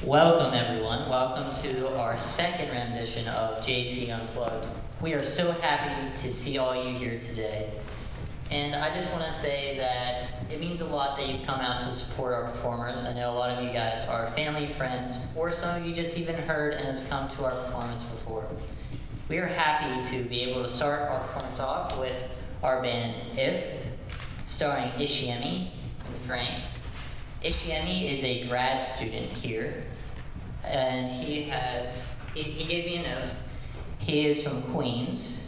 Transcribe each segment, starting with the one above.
Welcome everyone, welcome to our second rendition of JC Unplugged. We are so happy to see all you here today. And I just want to say that it means a lot that you've come out to support our performers. I know a lot of you guys are family, friends, or some of you just even heard and has come to our performance before. We are happy to be able to start our performance off with our band If, starring Ishiemi and Frank. Ishiemi is a grad student here, and he gave me a note. He is from Queens.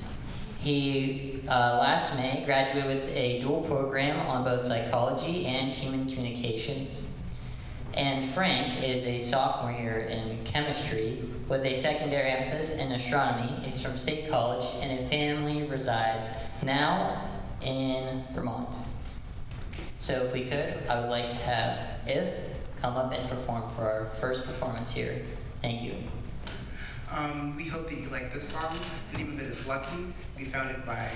He, last May, graduated with a dual program on both psychology and human communications. And Frank is a sophomore here in chemistry with a secondary emphasis in astronomy. He's from State College, and his family resides now in Vermont. So if we could, I would like to have If come up and perform for our first performance here. Thank you. We hope that you like this song. The name of it is Lucky. We found it by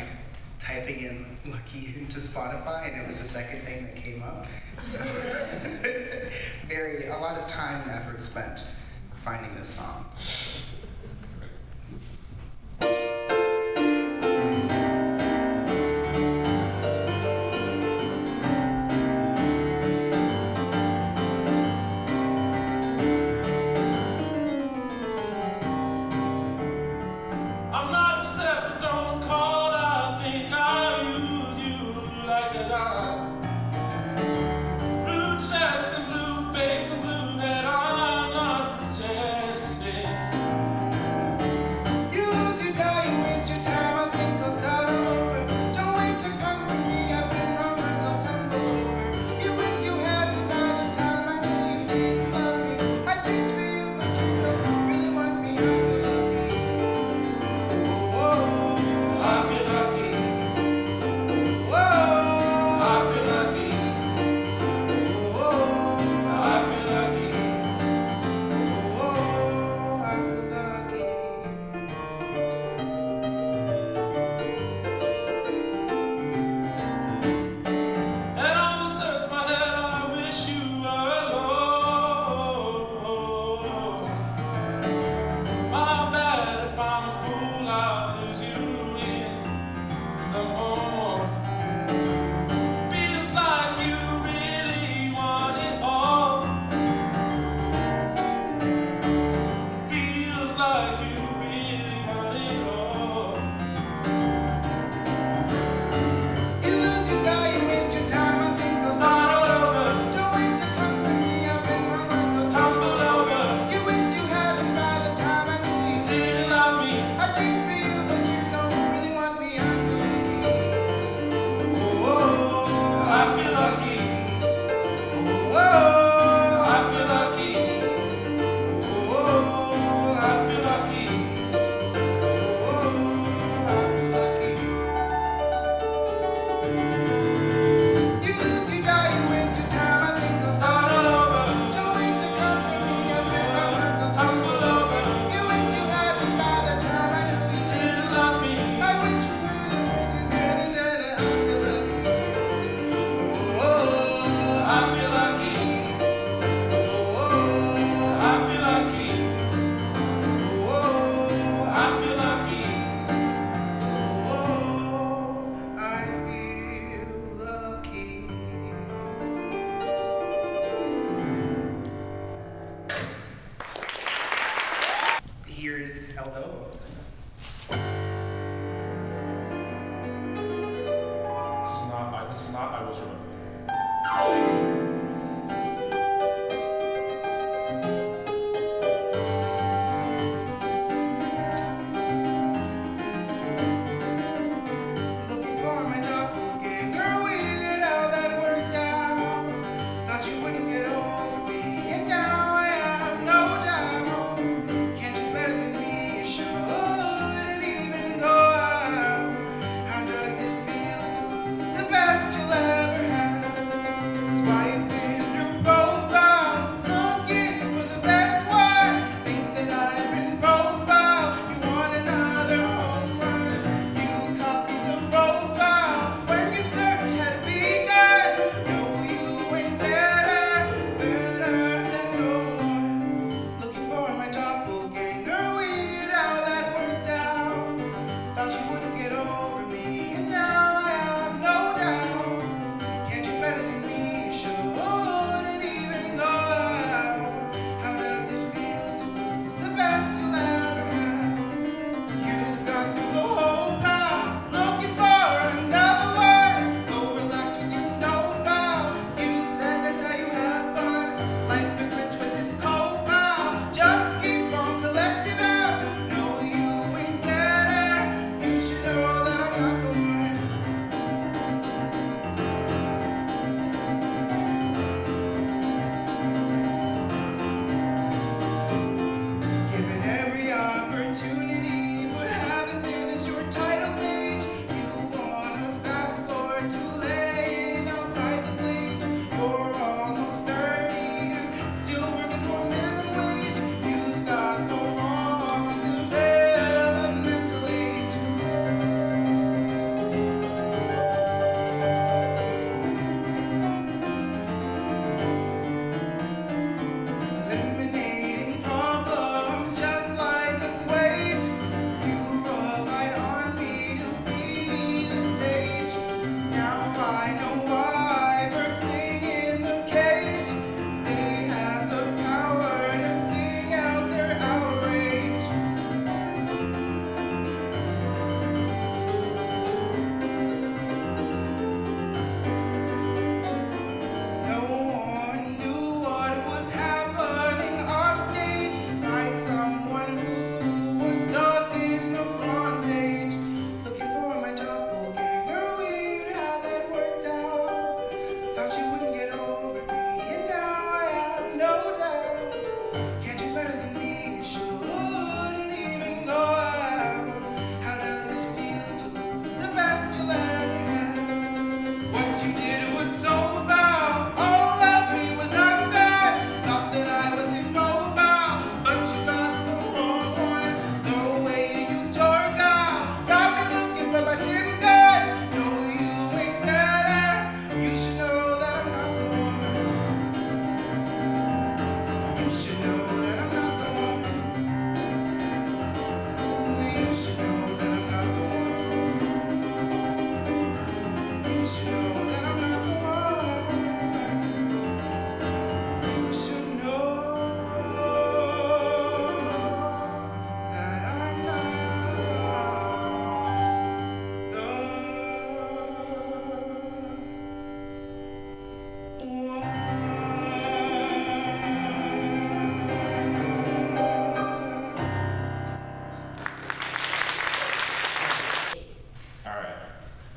typing in Lucky into Spotify, and it was the second thing that came up. So a lot of time and effort spent finding this song.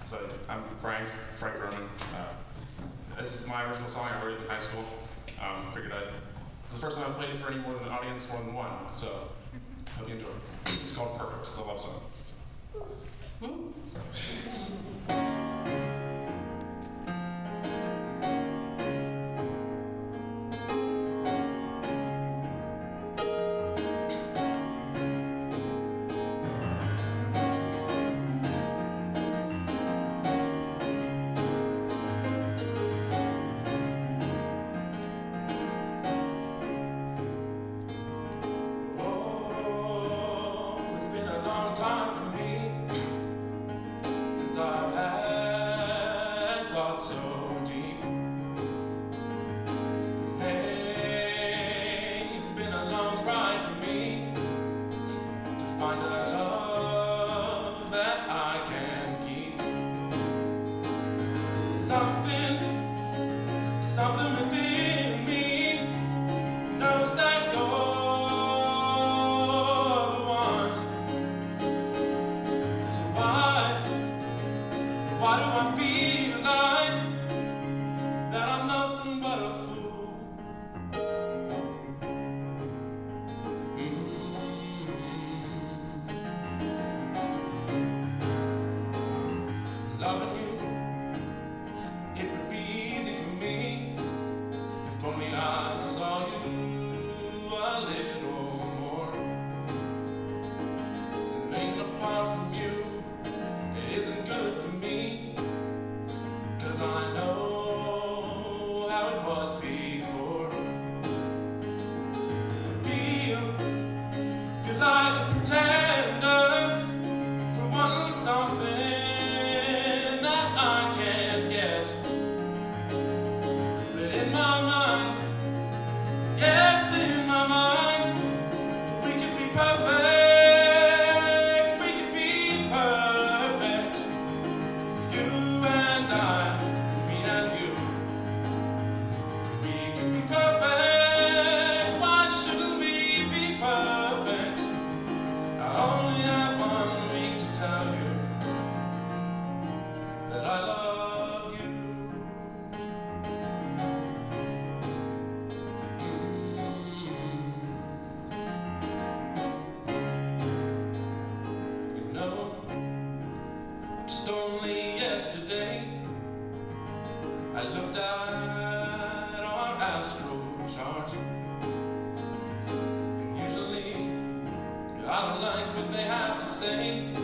So I'm Frank Roman. This is my original song. I wrote it in high school. Figured it's the first time I played it for any more than an audience, more than one. So hope you enjoy it. It's called Perfect. It's a love song. Woo. Time for me since I've had thoughts so deep. Hey, it's been a long ride for me to find a love that I can keep. Something within me knows that you're Why do I feel like that I'm nothing but a fool? Loving you, it would be easy for me if only I saw you a little more. And laying apart from you, it isn't good for me, 'cause I know how it was before. Feel like a pretender for wanting something that I can't get. But in my mind, yes, in my mind, we could be perfect, we could be perfect. You and I, me and you, we could be perfect. Why shouldn't we be perfect? I only have 1 week to tell you that I love you. You know, just only yesterday I looked at our astro chart, and usually I don't like what they have to say.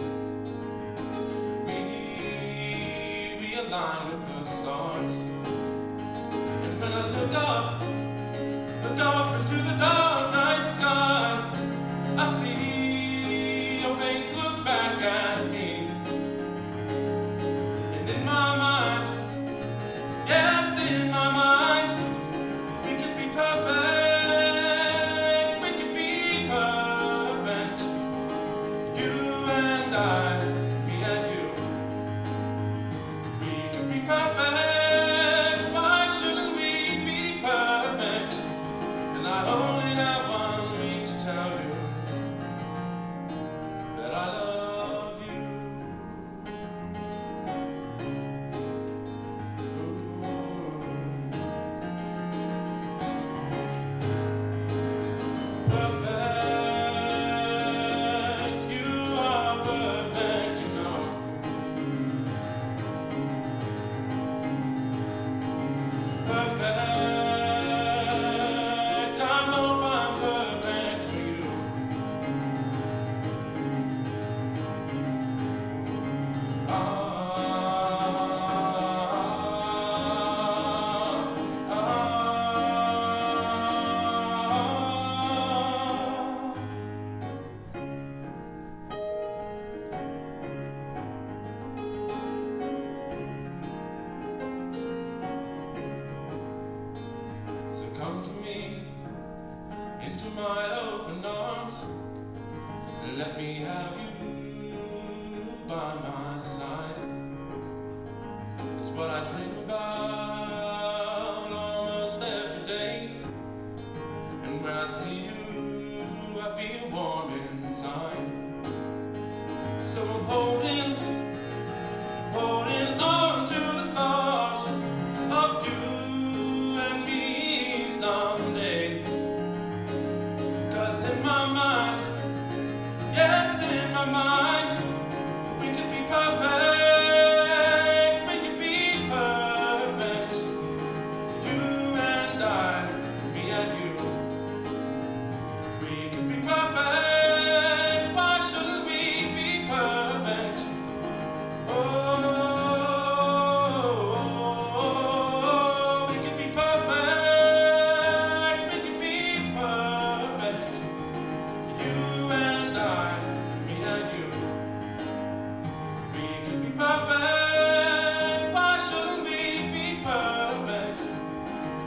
We align with the stars, and when I look up into the dark night sky, I see your face look back at me, and in my mind, yes, in my mind, we could be perfect, we could be perfect. You and I, me and you, we could be perfect. Why shouldn't we be perfect? And I only have 1 week to tell you that I love you. Perfect, you are perfect, you know. Perfect, I hope I'm perfect for you. Ah, ah, ah. So come to me, into my open arms, and let me have you by my side. It's what I dream about almost every day, and when I see you, I feel warm inside. So I'm holding holding on to the thought of you and me someday. 'Cause in my mind, yes, in my mind, we could be perfect. We could be perfect. You and I, me and you. We could be perfect. Why shouldn't we be perfect? Oh, we could be perfect. We could be perfect. You and I, me and you. We could be perfect. Why shouldn't we be perfect?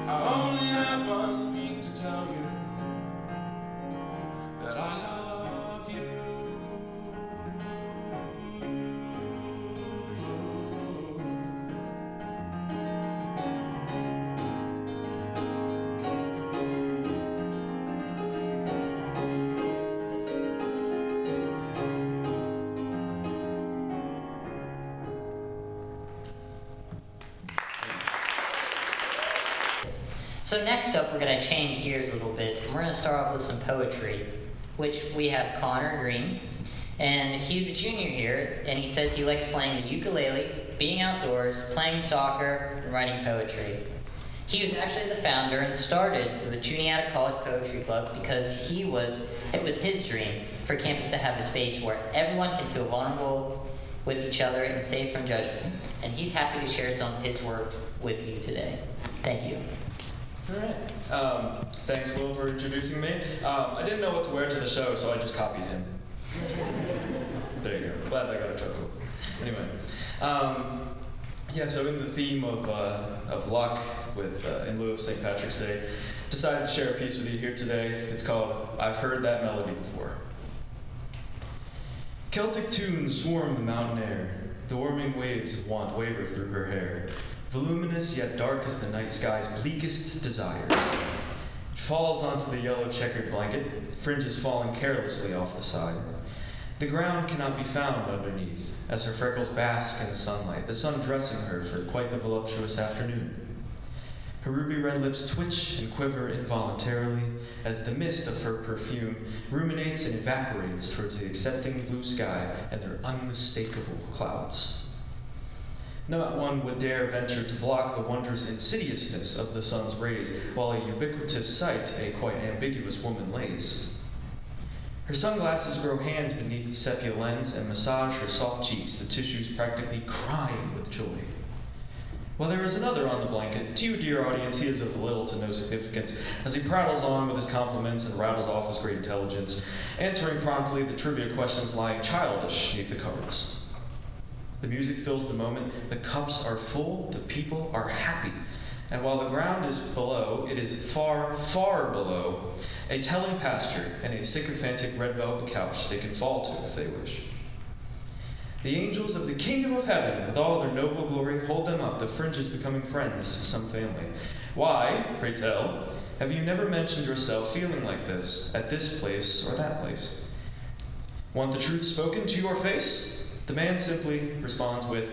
I only have 1 week to tell you that I love you. So next up, we're going to change gears a little bit, and we're going to start off with some poetry, which we have Connor Green, and he's a junior here, and he says he likes playing the ukulele, being outdoors, playing soccer, and writing poetry. He was actually the founder and started the Juniata College Poetry Club because it was his dream for campus to have a space where everyone can feel vulnerable with each other and safe from judgment, and he's happy to share some of his work with you today. Thank you. All right. Thanks, Will, for introducing me. I didn't know what to wear to the show, so I just copied him. There you go. Glad I got a chuckle. Anyway, so in the theme of luck, in lieu of St. Patrick's Day, decided to share a piece with you here today. It's called "I've Heard That Melody Before." Celtic tunes swarm the mountain air. The warming waves of want waver through her hair. Voluminous yet dark as the night sky's bleakest desires. It falls onto the yellow checkered blanket, fringes falling carelessly off the side. The ground cannot be found underneath, as her freckles bask in the sunlight, the sun dressing her for quite the voluptuous afternoon. Her ruby red lips twitch and quiver involuntarily as the mist of her perfume ruminates and evaporates towards the accepting blue sky and their unmistakable clouds. Not one would dare venture to block the wondrous insidiousness of the sun's rays, while a ubiquitous sight a quite ambiguous woman lays. Her sunglasses grow hands beneath the sepia lens and massage her soft cheeks, the tissues practically crying with joy. While there is another on the blanket, to you, dear audience, he is of little to no significance, as he prattles on with his compliments and rattles off his great intelligence, answering promptly the trivia questions lying childish neath the cupboards. The music fills the moment, the cups are full, the people are happy. And while the ground is below, it is far, far below, a telling pasture and a sycophantic red velvet couch they can fall to if they wish. The angels of the kingdom of heaven, with all their noble glory, hold them up, the fringes becoming friends, some family. Why, pray tell, have you never mentioned yourself feeling like this, at this place or that place? Want the truth spoken to your face? The man simply responds with,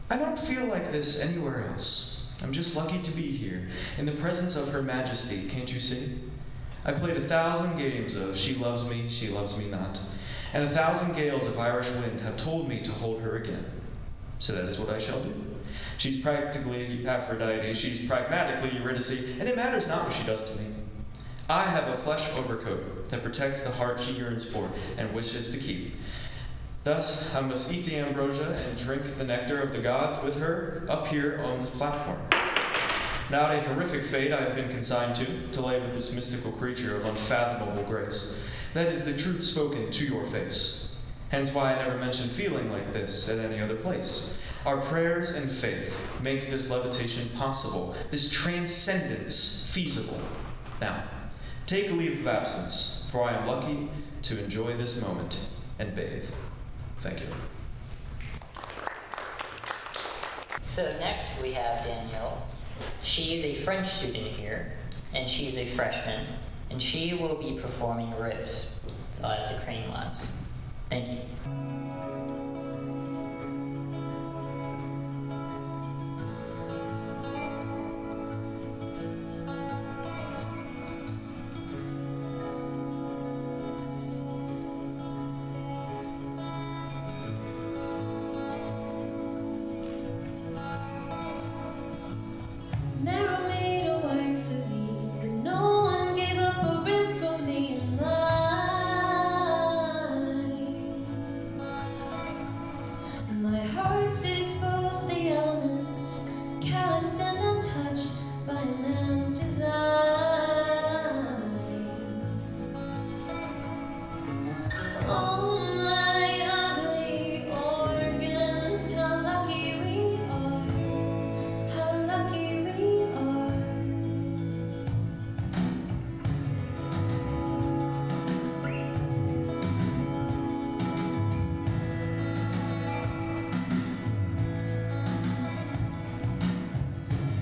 I don't feel like this anywhere else. I'm just lucky to be here, in the presence of Her Majesty, can't you see? I've played 1,000 games of she loves me not, and 1,000 gales of Irish wind have told me to hold her again. So that is what I shall do. She's practically Aphrodite, she's pragmatically Eurydice, and it matters not what she does to me. I have a flesh overcoat that protects the heart she yearns for and wishes to keep. Thus, I must eat the ambrosia and drink the nectar of the gods with her up here on the platform. Not a horrific fate I have been consigned to lay with this mystical creature of unfathomable grace. That is the truth spoken to your face. Hence why I never mentioned feeling like this at any other place. Our prayers and faith make this levitation possible, this transcendence feasible. Now, take a leave of absence, for I am lucky to enjoy this moment and bathe. Thank you. So next we have Danielle. She is a French student here, and she is a freshman, and she will be performing Ribs at the Crane Labs. Thank you.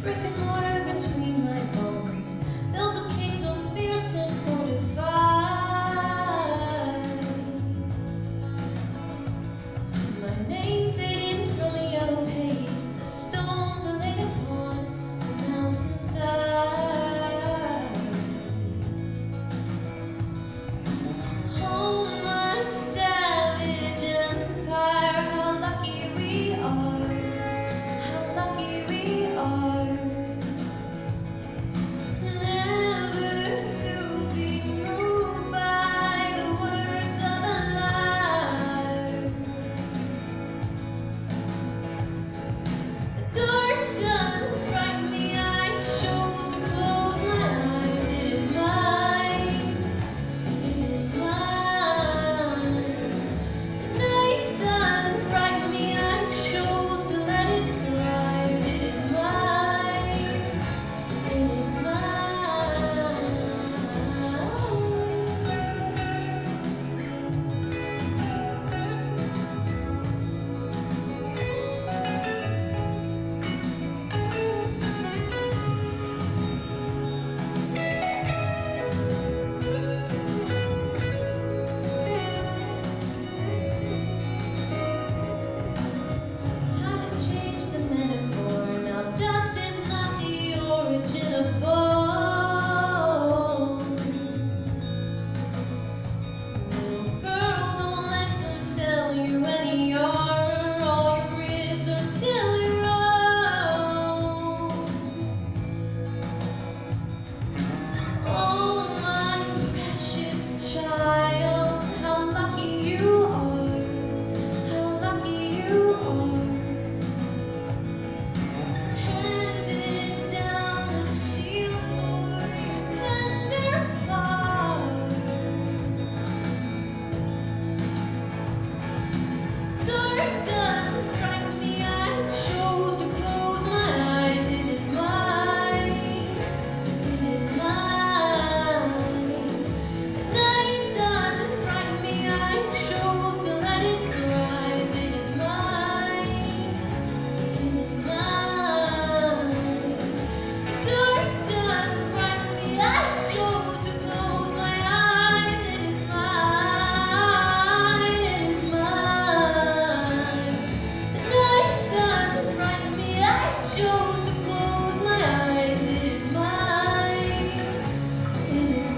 Brick and mortar between my bones, built a kingdom fierce and fortified. My name fading from a yellow page, the stones are laid upon the mountainside. Oh, my savage empire, how lucky we are, how lucky we are. Never to be moved by the words of a lie. The dark doesn't frighten me, I chose to close my eyes. It is mine, it is mine. The night doesn't frighten me, I chose to let it thrive. It is mine, it is mine. Time has changed the metaphor. Now dust is not the origin of bone. Little girl, don't let them sell you any armor. All your ribs are still your own. Oh, my precious child, how lucky you are, how lucky you are. Handed down a shield for your tender heart. Dark doesn't frighten me, I chose to close my eyes. It is mine, it is mine. The night doesn't frighten me, I chose to let it thrive. It is mine, it is mine. Dark doesn't frighten me, I chose to close my eyes. It is mine, it is mine. The night doesn't frighten me, I chose to close my eyes. It is mine, it is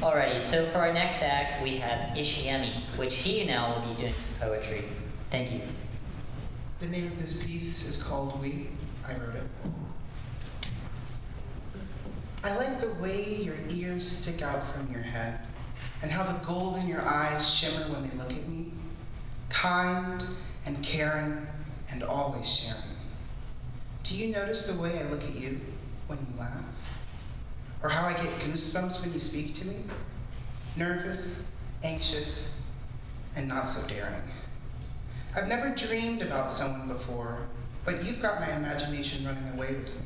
Alrighty, so for our next act, we have Ishiemi, which he now will be doing some poetry. Thank you. The name of this piece is called We. I wrote it. I like the way your ears stick out from your head, and how the gold in your eyes shimmer when they look at me. Kind and caring and always sharing. Do you notice the way I look at you when you laugh? Or how I get goosebumps when you speak to me? Nervous, anxious, and not so daring. I've never dreamed about someone before, but you've got my imagination running away with me.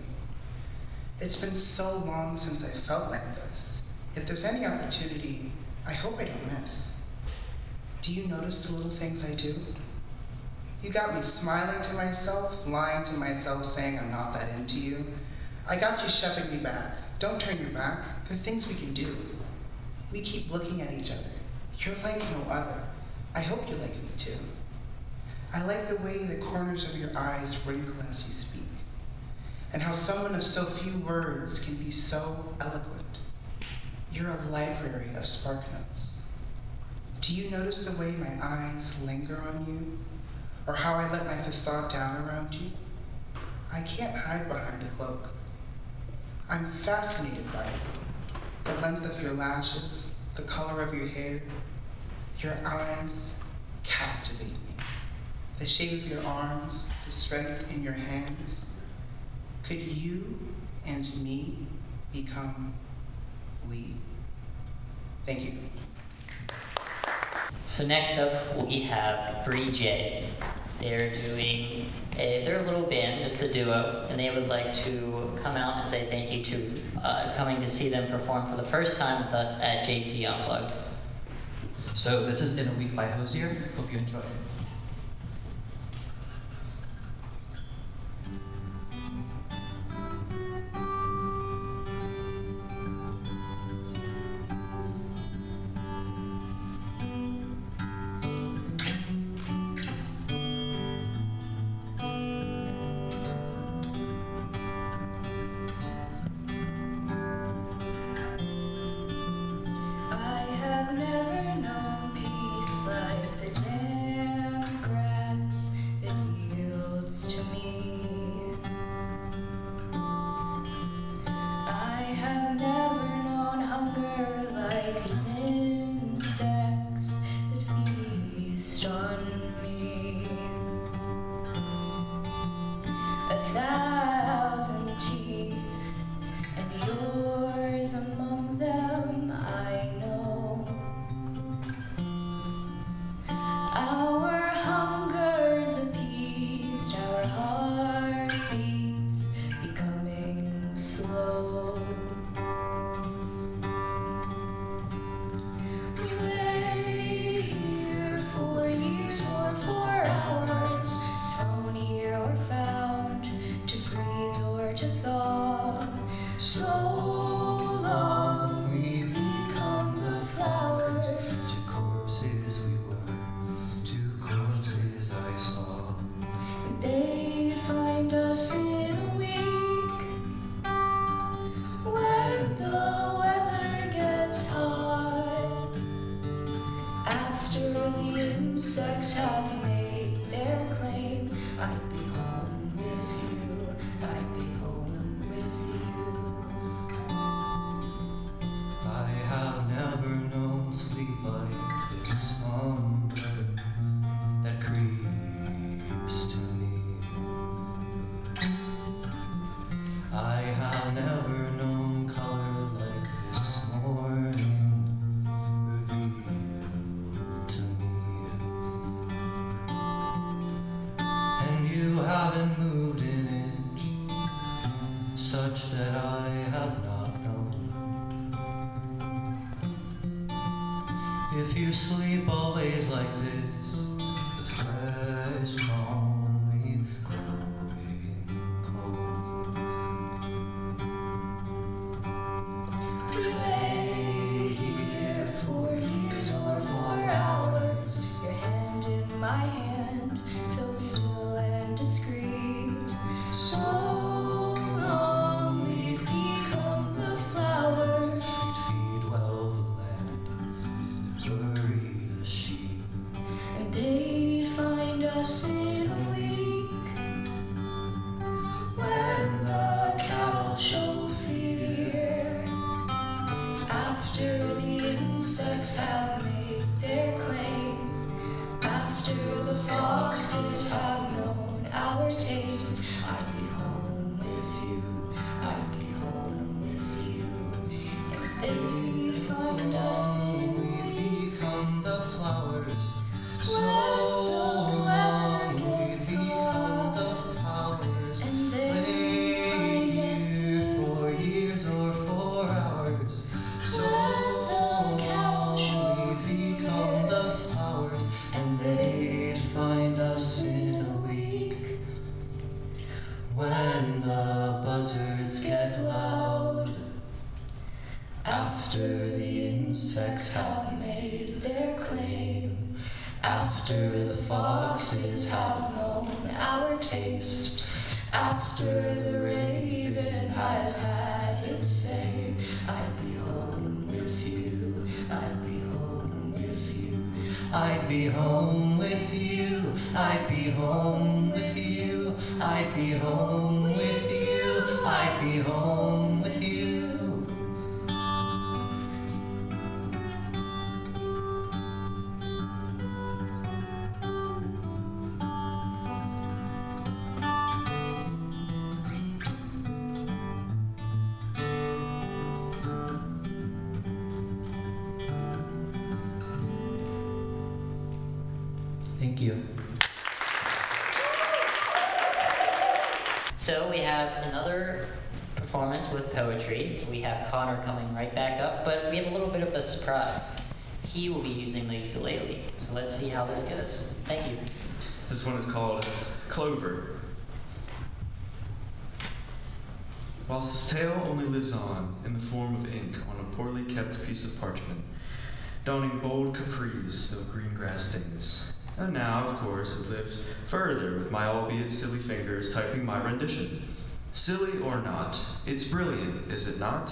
It's been so long since I felt like this. If there's any opportunity, I hope I don't miss. Do you notice the little things I do? You got me smiling to myself, lying to myself, saying I'm not that into you. I got you shoving me back. Don't turn your back. There are things we can do. We keep looking at each other. You're like no other. I hope you like me too. I like the way the corners of your eyes wrinkle as you speak, and how someone of so few words can be so eloquent. You're a library of spark notes. Do you notice the way my eyes linger on you, or how I let my facade down around you? I can't hide behind a cloak. I'm fascinated by it. The length of your lashes, the color of your hair, your eyes captivate me. The shape of your arms, the strength in your hands. Could you and me become we? Thank you. So next up, we have Bree J. They're a little band, it's a duo, and they would like to come out and say thank you to coming to see them perform for the first time with us at JC Unplugged. So this is In a Week by Hosier. Hope you enjoy. I have never known peace like the damp grass that yields to me. I have never known hunger like these insects that feast on me. 1,000 teeth, and yours among them, I know. Our hunger's appeased, our heartbeats becoming slow. We lay here for years or for hours, thrown here or found, to freeze or to thaw. So long we become the flowers. To corpses we were, to corpses I saw. They'd find us in a week when the weather gets hot. After the insects have made their claim, I'd be home with you. I'd be home with you. I have never known sleep like this slumber that creeps to me. I have never known color like this morning revealed to me. And you haven't moved an inch, such that I have not known. If you sleep always like this, the flesh calmly growing cold. We lay here for years or for hours, your hand in my hand, so still and discreet. So long we'd become the flowers. Feed well the land, bury the sheep. And they'd find us in a week when the cattle show fear. After the insects have made their claim, after the foxes have known our taste, I'd be home with you. I'd be home with you. And they'd find us in a week. We become the flowers. So When the long weather we gets become hot, the flowers. and they Lay find us here in for years or for hours. So When the cow long we become the flowers, and they'd find us in a week. When the buzzards get loud, after the insects have made their claim, after the foxes have known our taste, after the raven has had his say, I'd be home with you. I'd be home with you. I'd be home with you. I'd be home with you. I'd be home with you. I'd be home with you. Thank you. So we have another performance with poetry. We have Connor coming right back up, but we have a little bit of a surprise. He will be using the ukulele. So let's see how this goes. Thank you. This one is called Clover. Whilst his tale only lives on in the form of ink on a poorly kept piece of parchment, donning bold capris of green grass stains. And now, of course, it lives further with my albeit silly fingers typing my rendition. Silly or not, it's brilliant, is it not?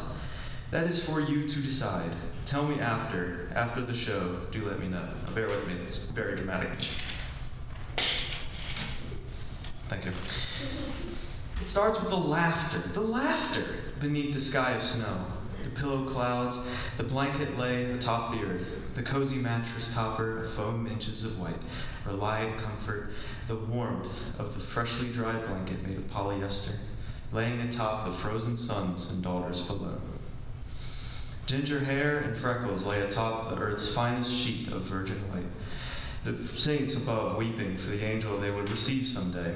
That is for you to decide. Tell me after the show, do let me know. Now, bear with me, it's very dramatic. Thank you. It starts with the laughter beneath the sky of snow. The pillow clouds, the blanket lay atop the earth, the cozy mattress topper of foam inches of white, relied comfort, the warmth of the freshly dried blanket made of polyester, laying atop the frozen sons and daughters below. Ginger hair and freckles lay atop the earth's finest sheet of virgin white, the saints above weeping for the angel they would receive someday.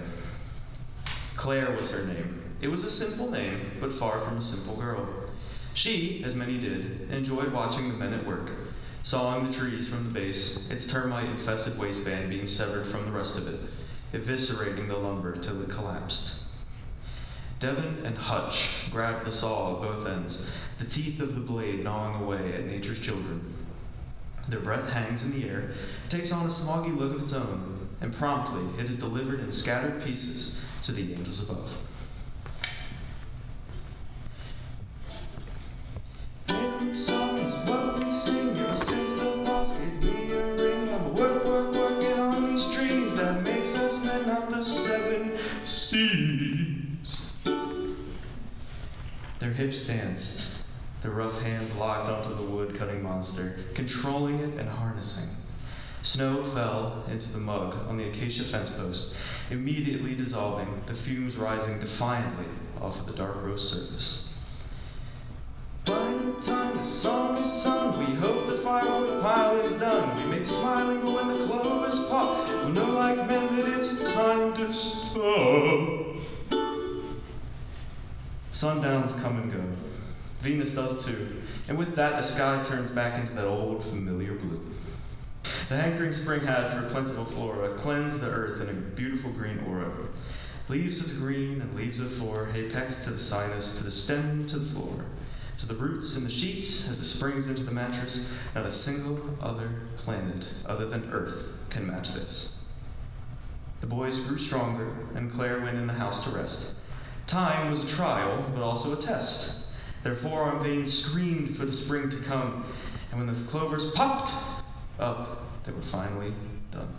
Claire was her name. It was a simple name, but far from a simple girl. She, as many did, enjoyed watching the men at work, sawing the trees from the base, its termite-infested waistband being severed from the rest of it, eviscerating the lumber till it collapsed. Devon and Hutch grabbed the saw at both ends, the teeth of the blade gnawing away at nature's children. Their breath hangs in the air, takes on a smoggy look of its own, and promptly it is delivered in scattered pieces to the angels above. Every song is what we sing ever since the walls gave me a ring. I'm working on these strings that makes us men of the 7 seas. Their hips danced, their rough hands locked onto the wood-cutting monster, controlling it and harnessing. Snow fell into the mug on the acacia fence post, immediately dissolving, the fumes rising defiantly off of the dark rose surface. By the time the song is sung, we hope the firewood pile is done. We may be smiling, but when the clovers pop, we'll know like men that it's time to stop. Sundowns come and go. Venus does too, and with that the sky turns back into that old familiar blue. The hankering spring had for plentiful flora cleansed the earth in a beautiful green aura. Leaves of the green and leaves of four, apex to the sinus, to the stem, to the floor, to the roots and the sheets, as the springs into the mattress. Not a single other planet other than Earth can match this. The boys grew stronger, and Claire went in the house to rest. Time was a trial, but also a test. Their forearm veins screamed for the spring to come, and when the clovers popped up, they were finally done.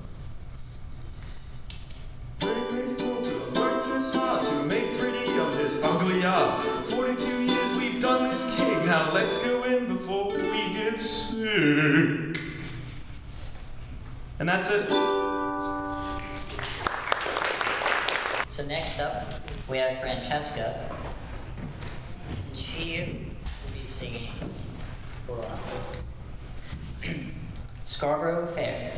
We're grateful to have worked this hard to make pretty of this ugly yard. 42 years we've done this gig, now let's go in before we get sick. And that's it. So next up, we have Francesca. She will be singing for us. Scarborough Fair.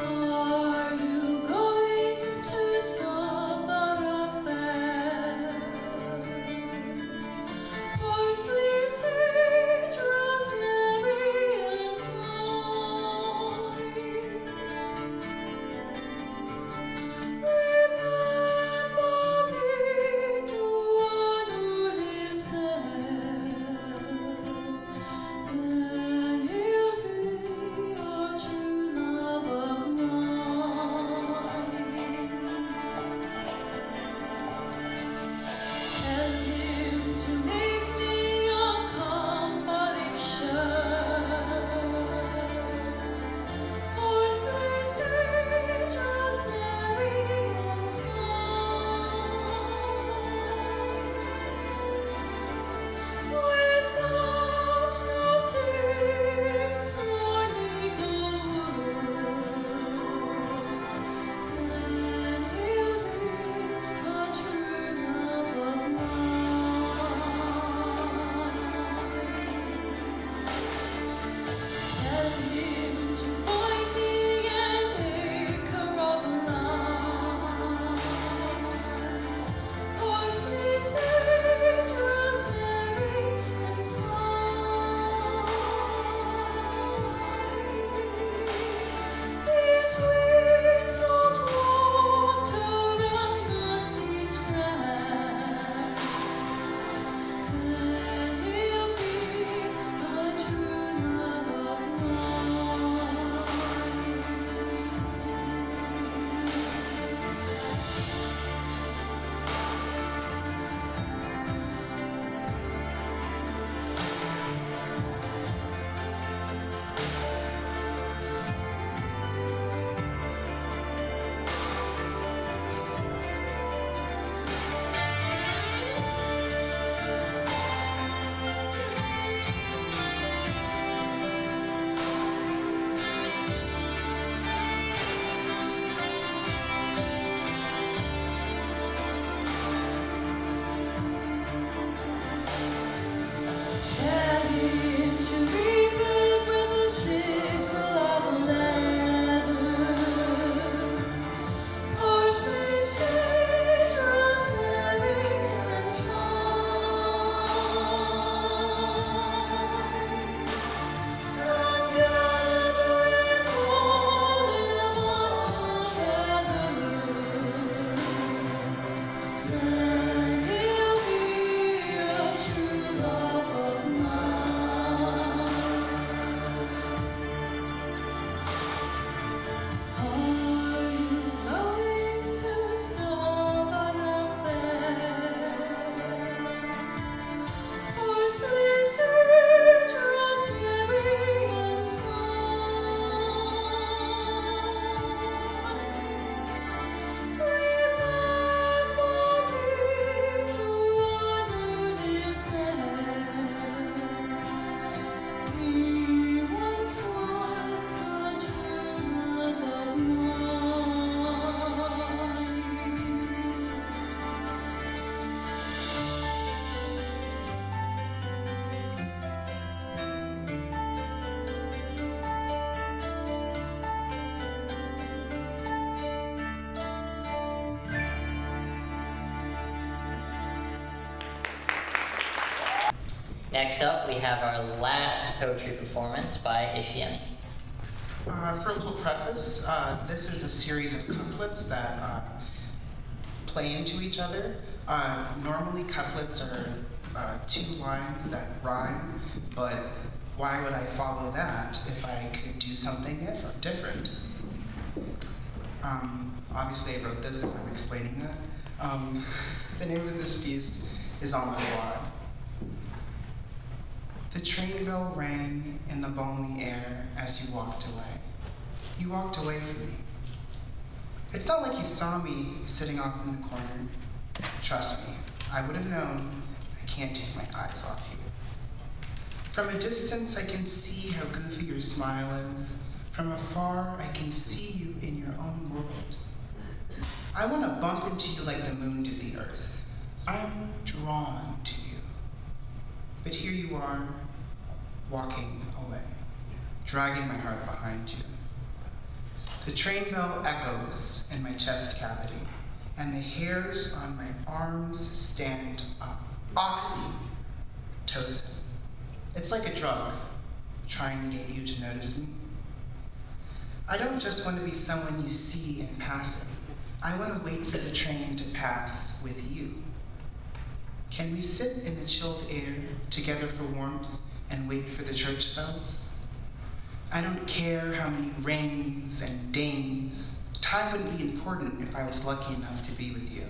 Are you going to Scarborough Fair? Parsley, sage, rosemary, and thyme. Remember me Next up, we have our last poetry performance by Ishiemi. For a little preface, this is a series of couplets that play into each other. Normally, couplets are 2 lines that rhyme, but why would I follow that if I could do something different? Obviously, I wrote this if I'm explaining that. The name of this piece is On the Quad. The train bell rang in the balmy air as you walked away. You walked away from me. It's not like you saw me sitting off in the corner. Trust me, I would have known I can't take my eyes off you. From a distance, I can see how goofy your smile is. From afar, I can see you in your own world. I want to bump into you like the moon did the earth. I'm drawn to you. But here you are, walking away, dragging my heart behind you. The train bell echoes in my chest cavity, and the hairs on my arms stand up. Oxytocin. It's like a drug, trying to get you to notice me. I don't just want to be someone you see in passing. I want to wait for the train to pass with you. Can we sit in the chilled air together for warmth and wait for the church bells? I don't care how many rings and dings. Time wouldn't be important if I was lucky enough to be with you.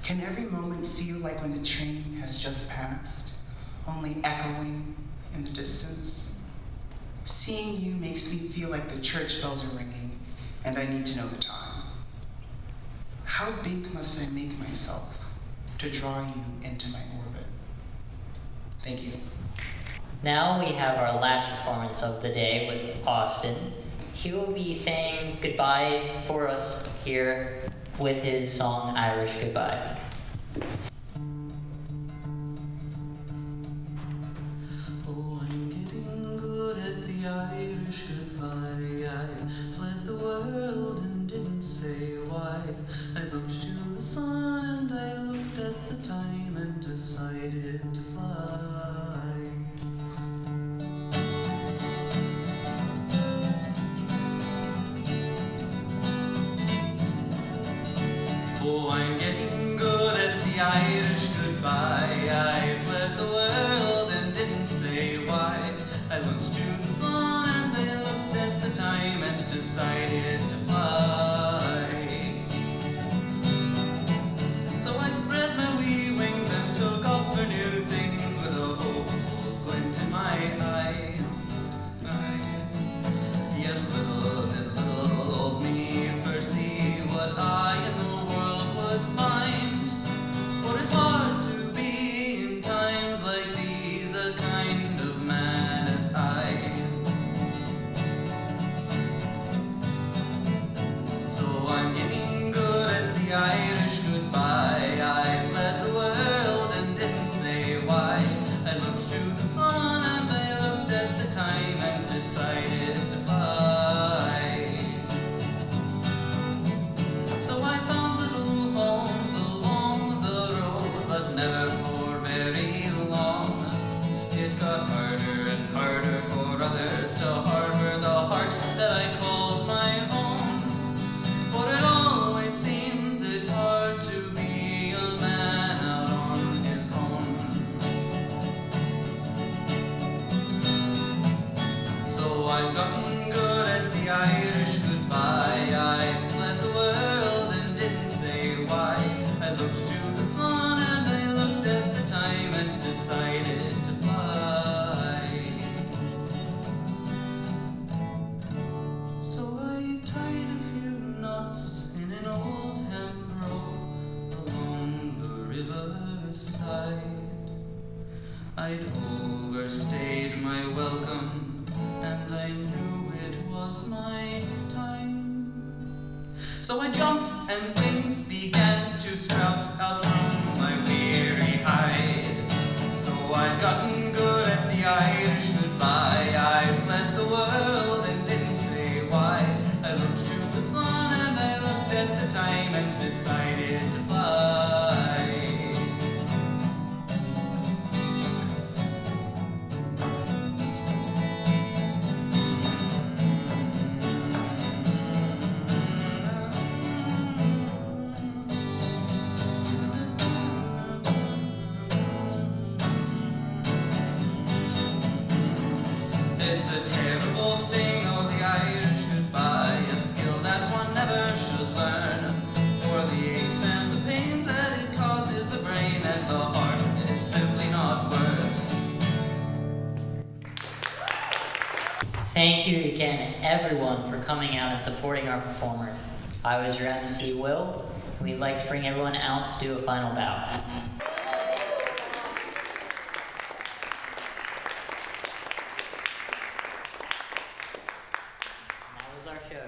Can every moment feel like when the train has just passed, only echoing in the distance? Seeing you makes me feel like the church bells are ringing and I need to know the time. How big must I make myself to draw you into my orbit? Thank you. Now we have our last performance of the day with Austin. He will be saying goodbye for us here with his song Irish Goodbye. Oh, I'm getting good at the Irish goodbye. I fled the world and didn't say why. I looked to the sun and I looked at the time and decided to fly. Oh, I'm getting good at the Irish goodbye. I fled the world and didn't say why. I looked to the sun and I looked at the time and decided to fly. So I spread my wee wings and took off for new things with a hopeful glint in my eye. Yet little did little old me foresee what I in the world would find. For it's hard to be in times like these a kind of man as I. So I'm getting good at the Irish goodbye. I fled the world and didn't say why. I looked to the sun and I looked at the time and decided to fly. So I found little homes along the road, but never for very long. It got harder and harder for others to harbor the heart that I called my own. For it always seems it's hard to be a man out on his own. So I've gotten good at the Irish goodbye. I've fled the world and didn't say why. I looked to the sun and I looked at the time and decided to fly. So I tied a few knots in an old hemp rope along the riverside. I'd overstayed my welcome and I knew it was my time. So I jumped and wings began to sprout out from my weary hide. So I'd gotten good at the Irish goodbye. I fled the world and didn't say why. I looked to the sun and I looked at the time and decided to fly. it's a terrible thing, oh, the Irish goodbye, a skill that one never should learn. For the aches and the pains that it causes the brain and the heart, it is simply not worth. Thank you again, everyone, for coming out and supporting our performers. I was your MC, Will, and we'd like to bring everyone out to do a final bow. That was our show.